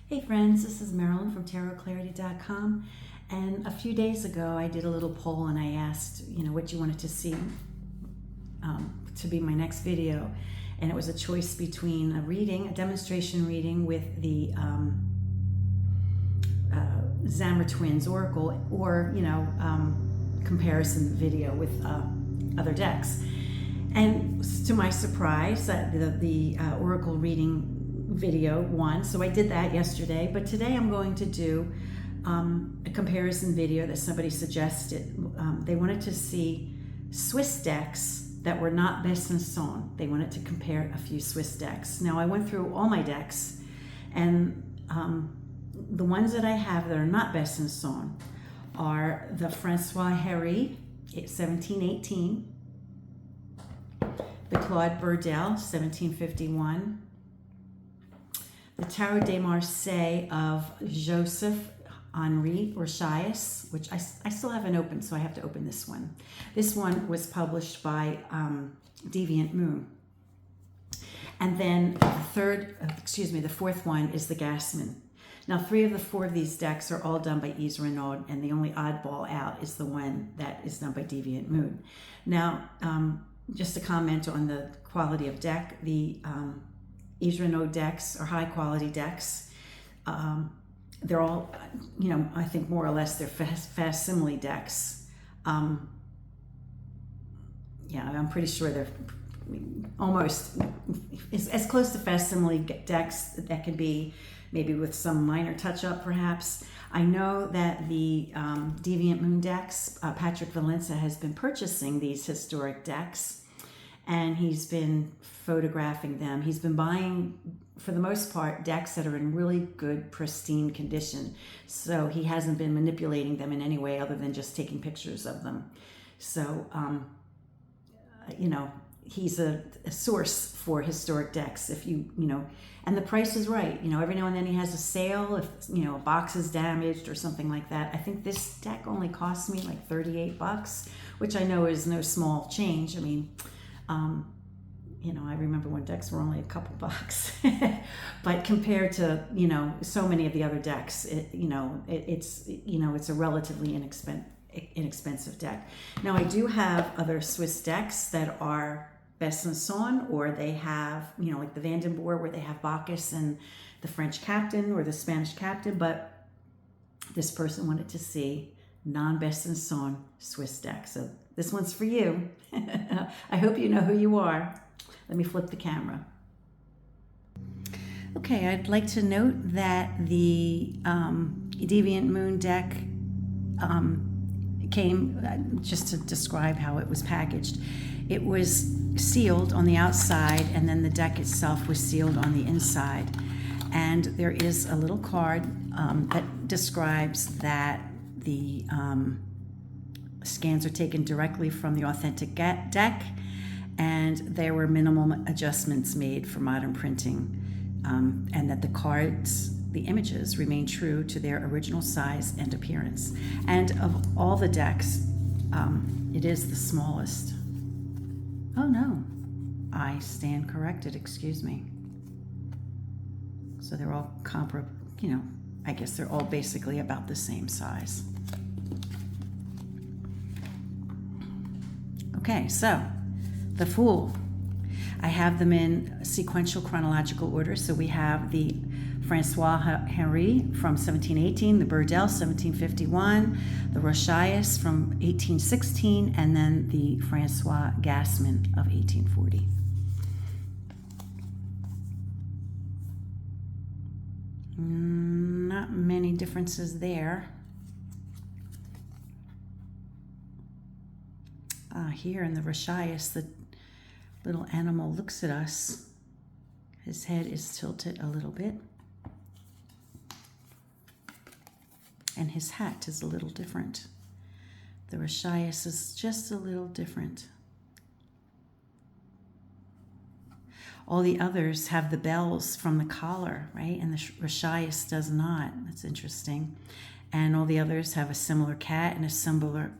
Hey friends, this is Marilyn from tarotclarity.com, and a few days ago I did a little poll and I asked, what you wanted to see to be my next video, and it was a choice between a demonstration reading with the Zamra Twins Oracle, or comparison video with other decks. And to my surprise, the Oracle reading video won, so I did that yesterday. But today I'm going to do a comparison video that somebody suggested. They wanted to see Swiss decks that were not Besançon. They wanted to compare a few Swiss decks. Now I went through all my decks, and the ones that I have that are not Besançon are the François Heri, 1718, the Claude Budel, 1751, the Tarot de Marseille of Joseph Henri Rochias, which I still haven't opened, so I have to open this one. This one was published by Deviant Moon. And then the fourth one is the Gassmann. Now, 3 of the 4 of these decks are all done by Yves Renaud, and the only oddball out is the one that is done by Deviant Moon. Now, just to comment on the quality of deck, the Yves Renaud decks are high quality decks. They're all, I think more or less they're facsimile decks. I'm pretty sure they're almost as close to facsimile decks that can be, maybe with some minor touch-up perhaps. I know that the Deviant Moon decks, Patrick Valenza has been purchasing these historic decks, and he's been photographing them. He's been buying, for the most part, decks that are in really good, pristine condition. So he hasn't been manipulating them in any way other than just taking pictures of them. So, he's a source for historic decks. If and the price is right. Every now and then he has a sale if, a box is damaged or something like that. I think this deck only cost me like $38, which I know is no small change. I mean, I remember when decks were only a couple bucks, but compared to, so many of the other decks, it's a relatively inexpensive deck. Now, I do have other Swiss decks that are Besançon, or they have, like the Vandenboer, where they have Bacchus and the French captain or the Spanish captain, but this person wanted to see non-Besançon Swiss deck. So this one's for you. I hope you know who you are. Let me flip the camera. Okay, I'd like to note that the Deviant Moon deck came, just to describe how it was packaged, it was sealed on the outside, and then the deck itself was sealed on the inside. And there is a little card that describes that the scans are taken directly from the authentic deck, and there were minimal adjustments made for modern printing, and that the cards, the images, remain true to their original size and appearance. And of all the decks, it is the smallest. Oh no, I stand corrected, excuse me. So they're all comparable, I guess they're all basically about the same size. Okay, so the Fool. I have them in sequential chronological order. So we have the François Heri from 1718, the Budel 1751, the Rochias from 1816, and then the François Gassmann of 1840. Not many differences there. Here in the Rochias, the little animal looks at us. His head is tilted a little bit. And his hat is a little different. The Rochias is just a little different. All the others have the bells from the collar, right? And the Rochias does not. That's interesting. And all the others have a similar cat and a similar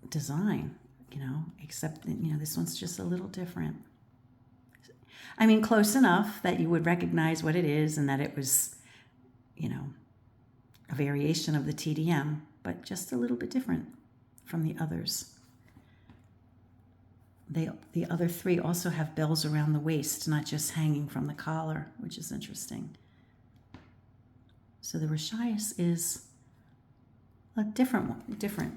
design, except that, this one's just a little different. I mean, close enough that you would recognize what it is and that it was, you know, a variation of the TDM, but just a little bit different from the others. The other three also have bells around the waist, not just hanging from the collar, which is interesting. So the Rochias is a different one, different.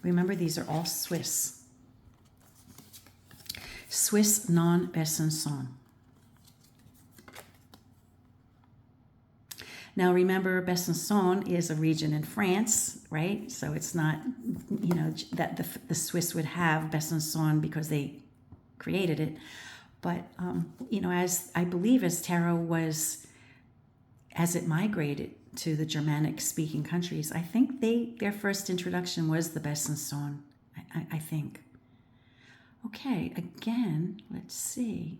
Remember, these are all Swiss. Swiss non-Besançon. Now remember, Besançon is a region in France, right? So it's not, you know, that the Swiss would have Besançon because they created it. But, you know, as I believe as tarot was, as it migrated to the Germanic-speaking countries, I think their first introduction was the Besançon, I think. Okay, again, let's see.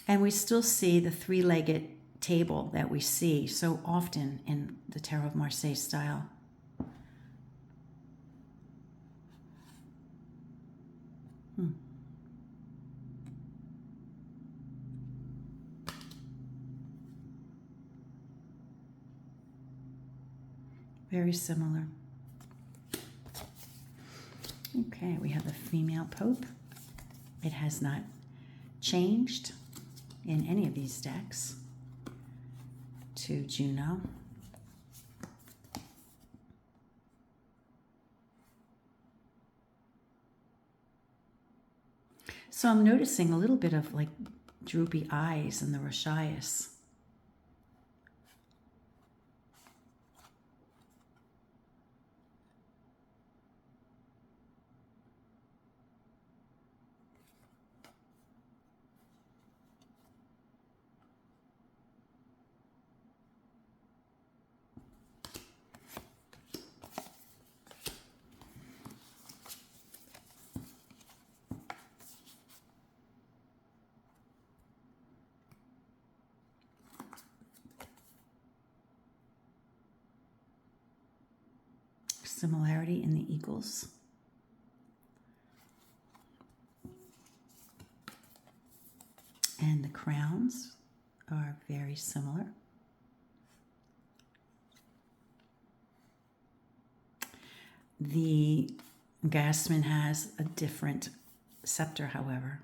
And we still see the three-legged table that we see so often in the Tarot of Marseille style. Very similar. Okay, we have the female Pope. It has not changed in any of these decks to Juno. So I'm noticing a little bit of like droopy eyes in the Rochias. Similarity in the eagles. And the crowns are very similar. The Gassmann has a different scepter, however.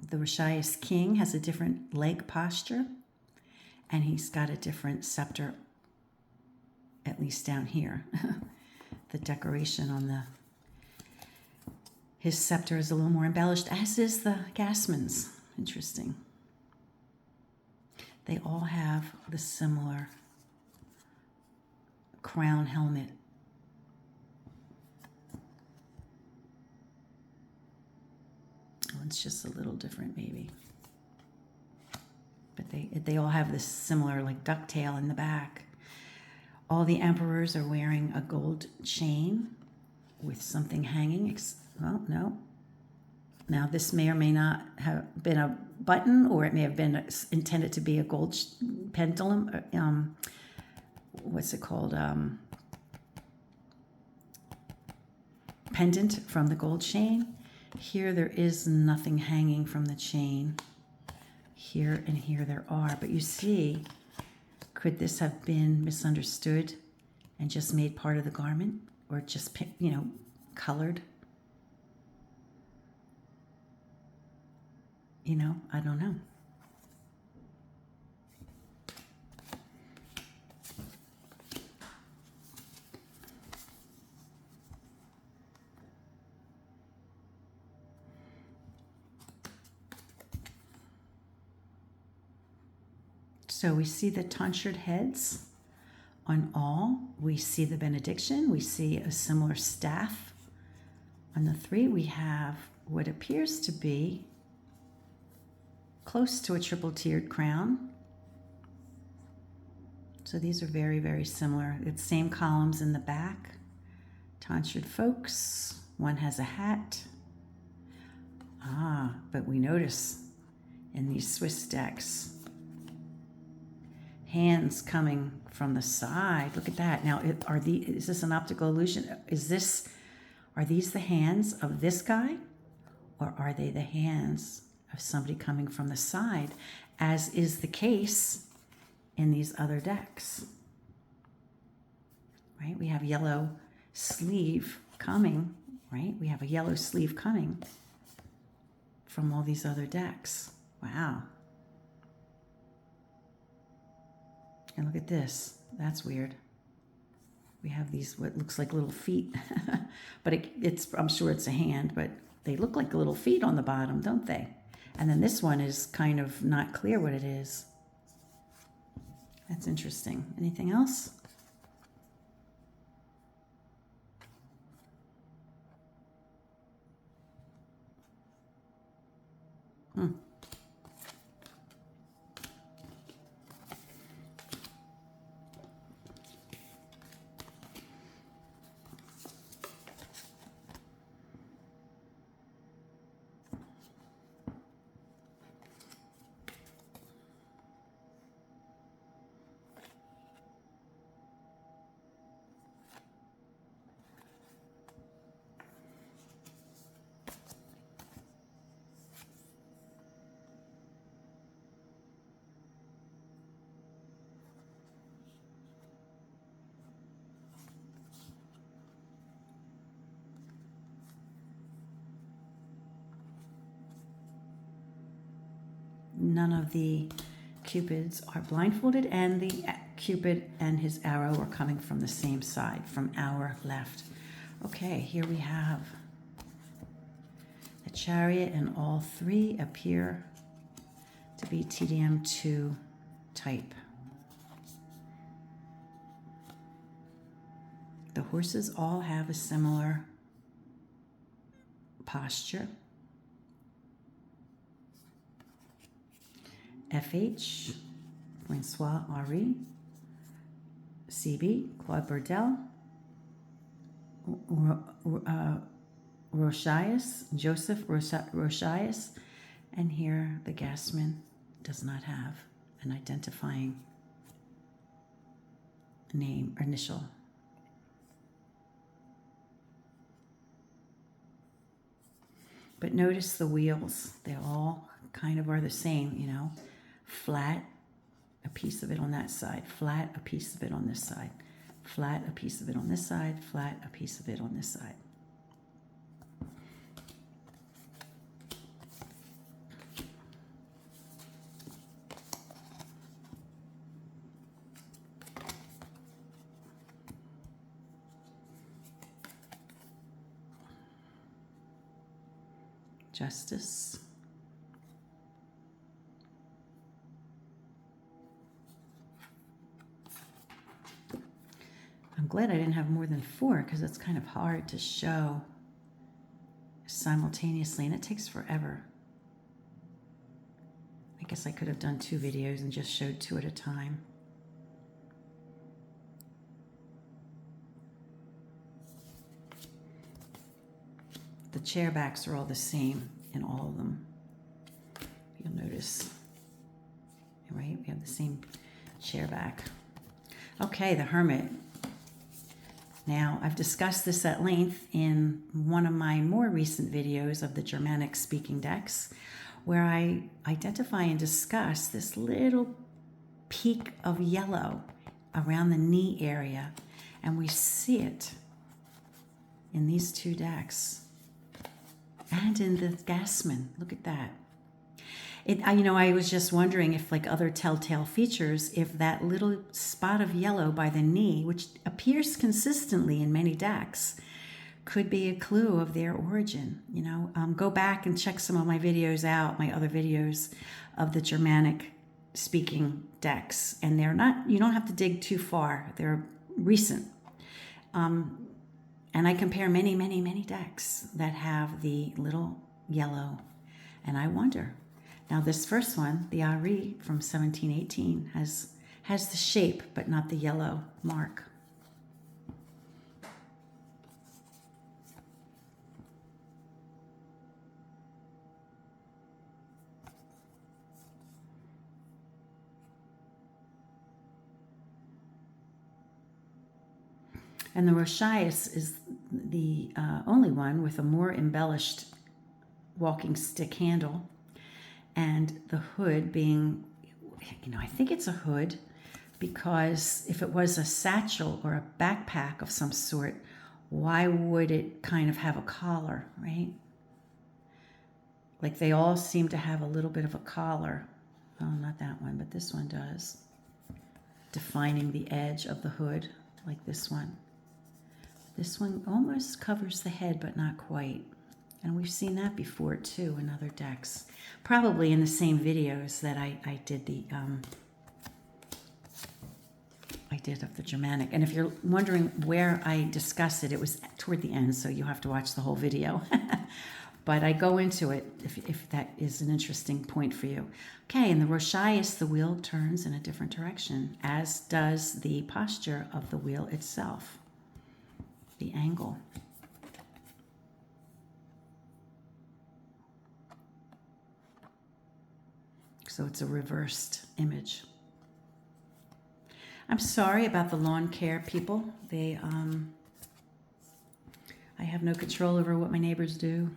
The Rochias king has a different leg posture, and he's got a different scepter, at least down here. The decoration on his scepter is a little more embellished, as is the Gassmann's. Interesting. They all have the similar crown helmet. It's just a little different maybe, but they all have this similar like ducktail in the back. All the emperors are wearing a gold chain with something hanging. Well, no. Now this may or may not have been a button, or it may have been intended to be a gold pendulum. What's it called? Pendant from the gold chain. Here there is nothing hanging from the chain. Here and here there are. But you see, could this have been misunderstood and just made part of the garment? Or just, you know, colored? You know, I don't know. So we see the tonsured heads on all. We see the benediction. We see a similar staff. On the 3, we have what appears to be close to a triple tiered crown. So these are very, very similar. It's same columns in the back. Tonsured folks. One has a hat. But we notice in these Swiss decks, hands coming from the side. Look at that. Now, is this an optical illusion? Are these the hands of this guy? Or are they the hands of somebody coming from the side, as is the case in these other decks? Right? We have yellow sleeve coming, right? We have a yellow sleeve coming from all these other decks. Wow. And look at this. That's weird. We have these, what looks like little feet, but I'm sure it's a hand, but they look like little feet on the bottom, don't they? And then this one is kind of not clear what it is. That's interesting. Anything else? None of the cupids are blindfolded, and the cupid and his arrow are coming from the same side, from our left. Okay, here we have the chariot, and all 3 appear to be TDM2 type. The horses all have a similar posture. FH, Francois Heri, CB, Claude Budel, Rochias, Joseph Rochias, and here the Gassmann does not have an identifying name or initial. But notice the wheels, they all kind of are the same, you know. Flat, a piece of it on that side, flat, a piece of it on this side, flat, a piece of it on this side, flat, a piece of it on this side. Justice. I'm glad I didn't have more than 4, because it's kind of hard to show simultaneously, and it takes forever. I guess I could have done 2 videos and just showed 2 at a time. The chair backs are all the same in all of them. You'll notice, right? We have the same chair back. Okay, the Hermit. Now, I've discussed this at length in one of my more recent videos of the Germanic speaking decks, where I identify and discuss this little peak of yellow around the knee area, and we see it in these 2 decks and in the Gassmann. Look at that. I was just wondering if, like other telltale features, if that little spot of yellow by the knee, which appears consistently in many decks, could be a clue of their origin. Go back and check some of my videos out, my other videos of the Germanic speaking decks, and they're not, you don't have to dig too far. They're recent. And I compare many, many, many decks that have the little yellow, and I wonder. Now this first one, the Heri from 1718, has the shape, but not the yellow mark. And the Rochias is the only one with a more embellished walking stick handle, and the hood being, I think it's a hood, because if it was a satchel or a backpack of some sort, why would it kind of have a collar, right? Like they all seem to have a little bit of a collar. Oh, not that one, but this one does. Defining the edge of the hood, like this one. This one almost covers the head, but not quite. And we've seen that before too in other decks. Probably in the same videos that I did of the Germanic. And if you're wondering where I discuss it, it was toward the end, so you have to watch the whole video. But I go into it if that is an interesting point for you. Okay, in the Rochias, the wheel turns in a different direction, as does the posture of the wheel itself. The angle. So it's a reversed image. I'm sorry about the lawn care people. I have no control over what my neighbors do.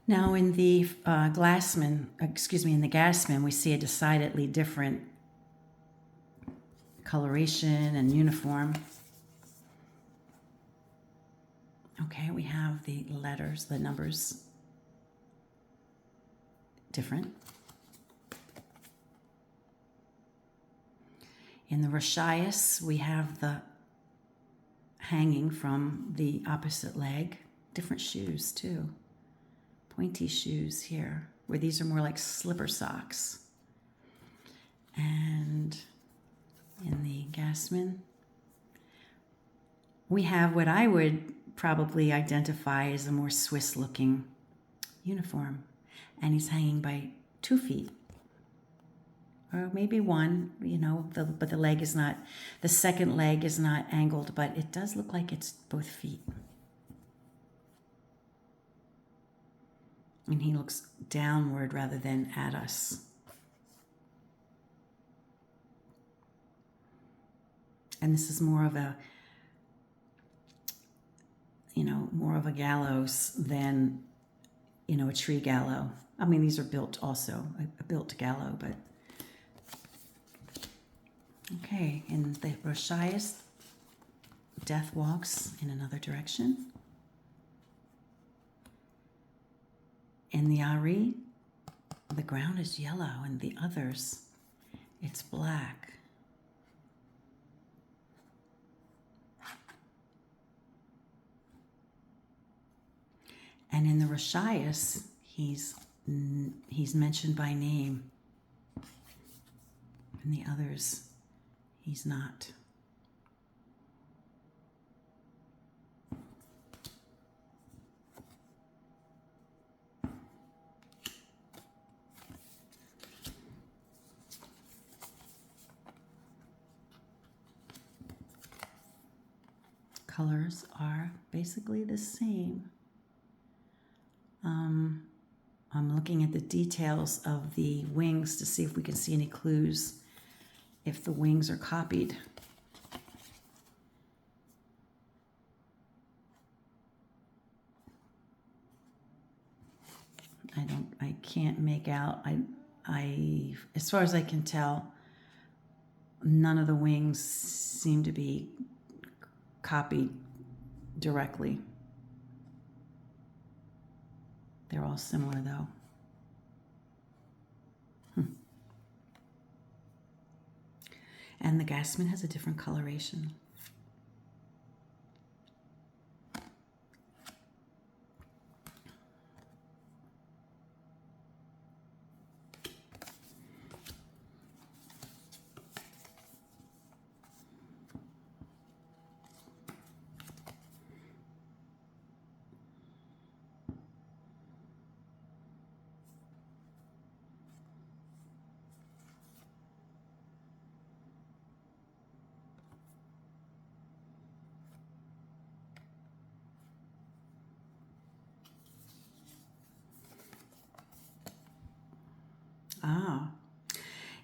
Now in the Gassmann, we see a decidedly different coloration and uniform. Okay, we have the letters, the numbers, different. In the Rochias, we have the hanging from the opposite leg, different shoes too. Pointy shoes here, where these are more like slipper socks. And in the Gassmann, we have what I would probably identify as a more Swiss looking uniform. And he's hanging by 2 feet. Or maybe one, but the leg is not, the second leg is not angled, but it does look like it's both feet. And he looks downward rather than at us. And this is more of a, more of a gallows than, a tree gallows. I mean, these are built also, a built gallows, but. Okay, in the Rochias, death walks in another direction. In the Heri, the ground is yellow, and the others, it's black. And in the Rochias, he's mentioned by name. And the others, he's not. Colors are basically the same. I'm looking at the details of the wings to see if we can see any clues if the wings are copied. can't make out. As far as I can tell, none of the wings seem to be copied directly. They're all similar though. And the Gassmann has a different coloration.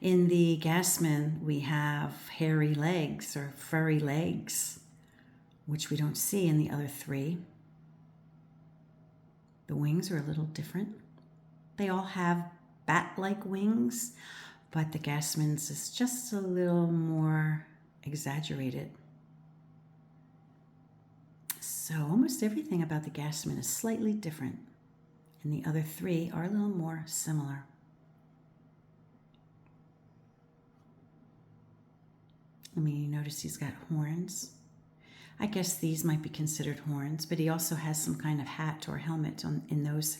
In the Gassmann, we have hairy legs or furry legs, which we don't see in the other three. The wings are a little different. They all have bat-like wings, but the Gassmann's is just a little more exaggerated. So almost everything about the Gassmann is slightly different, and the other three are a little more similar. I mean, you notice he's got horns. I guess these might be considered horns, but he also has some kind of hat or helmet in those.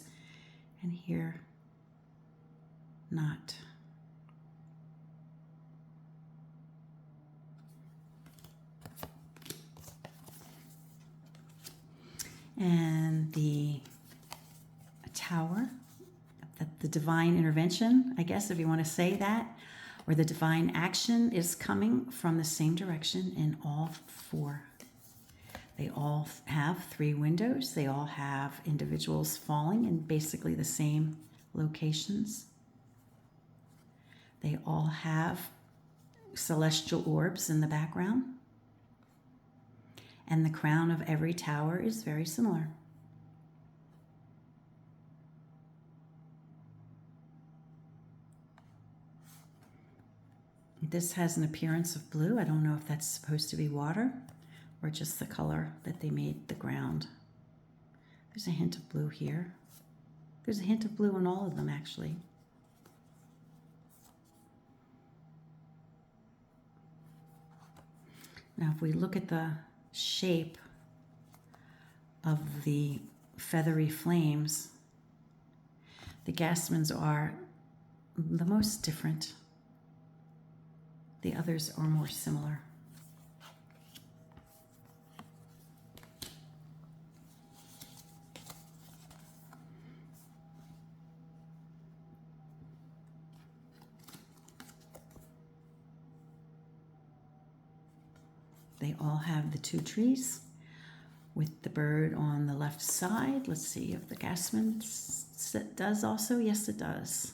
And here, not. And the tower, the divine intervention, I guess, if you want to say that, or the divine action is coming from the same direction in all four. They all have 3 windows. They all have individuals falling in basically the same locations. They all have celestial orbs in the background. And the crown of every tower is very similar. This has an appearance of blue. I don't know if that's supposed to be water or just the color that they made the ground. There's a hint of blue here. There's a hint of blue in all of them, actually. Now, if we look at the shape of the feathery flames, the Gassmanns are the most different. The others are more similar. They all have the 2 trees with the bird on the left side. Let's see if the Gassmann does also. Yes, it does.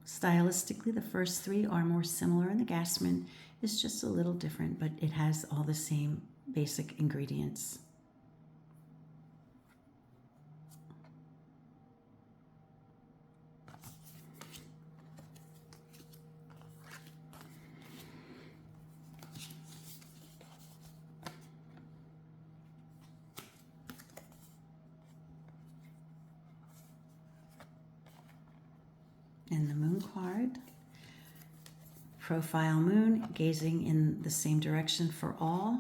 Stylistically, the first 3 are more similar, and the Gassmann is just a little different, but it has all the same basic ingredients. And the moon card, profile moon, gazing in the same direction for all.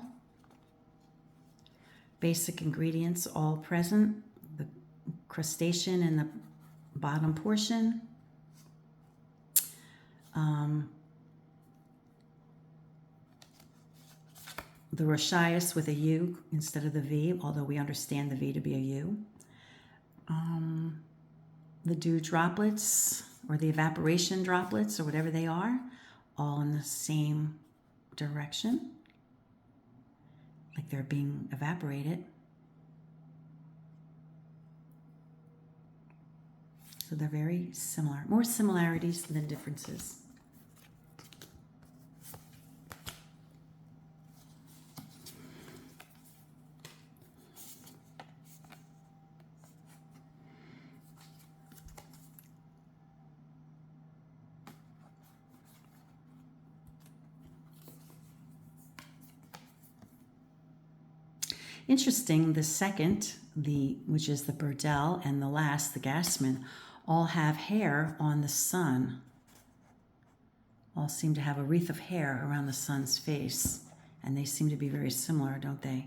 Basic ingredients all present, the crustacean in the bottom portion. The Rochias with a U instead of the V, although we understand the V to be a U. The dew droplets, or the evaporation droplets, or whatever they are, all in the same direction, like they're being evaporated. So they're very similar, more similarities than differences. Interesting, the second, which is the Budel, and the last, the Gassmann, all have hair on the sun. All seem to have a wreath of hair around the sun's face, and they seem to be very similar, don't they?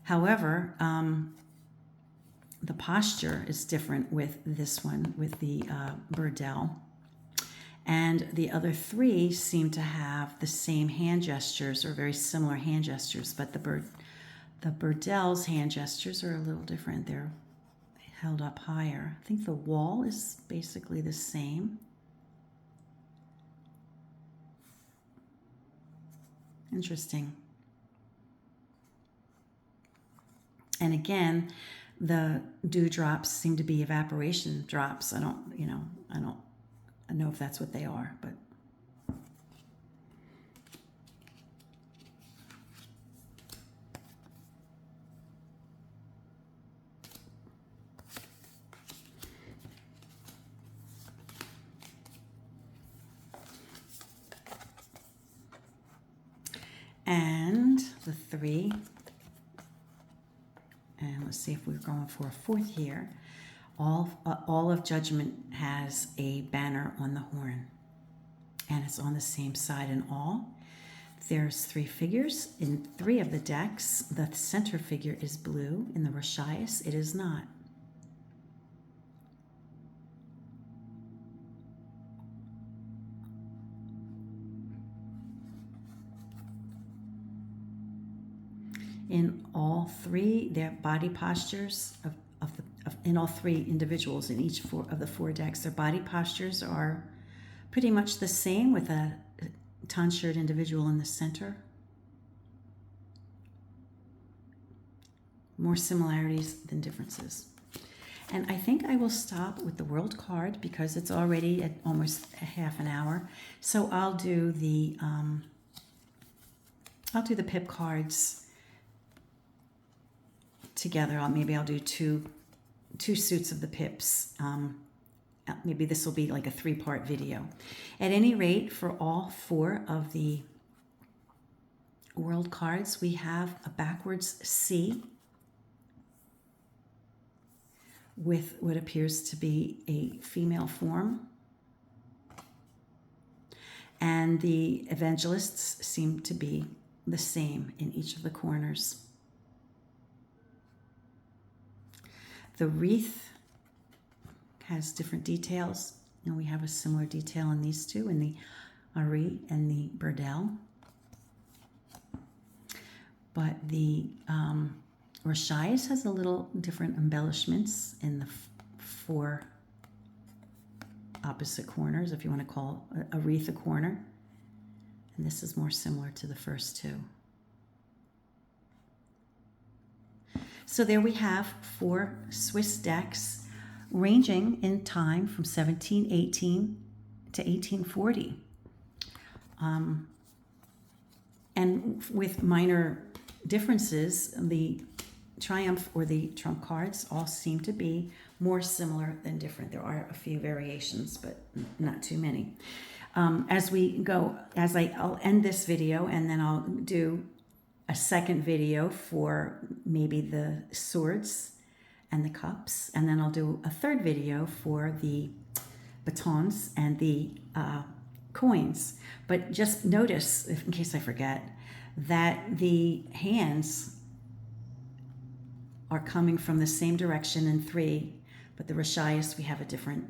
However, the posture is different with this one, with the Budel. And the other three seem to have the same hand gestures or very similar hand gestures, but the Budel's hand gestures are a little different. They're held up higher. I think the wall is basically the same. Interesting. And again, the dewdrops seem to be evaporation drops. I don't know if that's what they are, but and the three, and let's see if we're going for a fourth here. All of Judgment has a banner on the horn, and it's on the same side in all. There's three figures in three of the decks. The center figure is blue. In the Rochias, it is not. In all three, their body postures in all three individuals in each of the four decks, their body postures are pretty much the same, with a tonsured individual in the center. More similarities than differences. And I think I will stop with the World card because it's already at almost a half an hour. So I'll do the pip cards together. Maybe I'll do two suits of the pips. Maybe this will be like a 3-part video. At any rate, for all four of the World cards, we have a backwards C with what appears to be a female form. And the evangelists seem to be the same in each of the corners. The wreath has different details, and we have a similar detail in these two, in the Heri and the Budel. But the Rochias has a little different embellishments in the four opposite corners, if you want to call a wreath a corner. And this is more similar to the first two. So there we have 4 Swiss decks ranging in time from 1718 to 1840. And with minor differences, the Triumph or the Trump cards all seem to be more similar than different. There are a few variations, but not too many. As we go, I'll end this video, and then I'll do a second video for maybe the swords and the cups, and then I'll do a third video for the batons and the coins. But just notice, in case I forget, that the hands are coming from the same direction in 3, but the Rochias, we have a different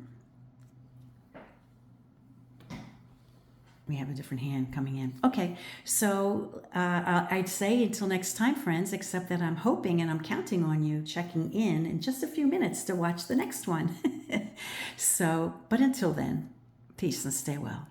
hand coming in. Okay, so I'd say until next time, friends, except that I'm hoping and I'm counting on you checking in just a few minutes to watch the next one. But until then, peace and stay well.